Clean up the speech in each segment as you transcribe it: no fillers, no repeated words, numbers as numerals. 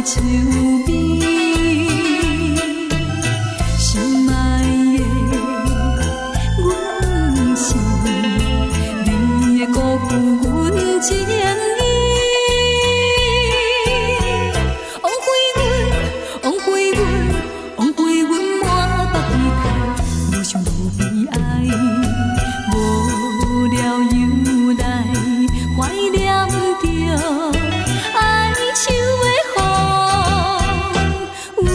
笑美。心爱的，阮是你的辜负阮情意。枉费阮满腹期待，愈想愈悲哀，无聊又来怀念着哀愁的风有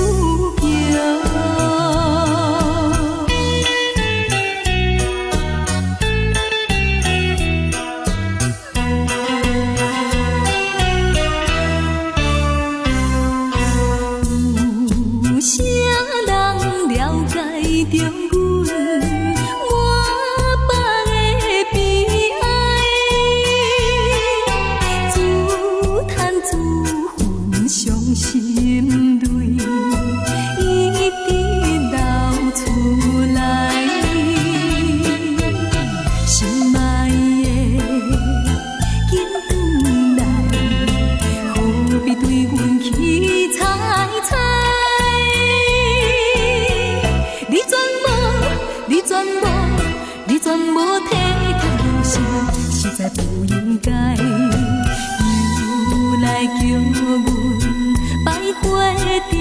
有啥人了解着阮满腹的悲哀？自叹自恨伤心泪，一直流出来。心爱的，紧转来，何必对阮去猜猜？你全无体贴用心，实在不应该，又来叫阮摆回着。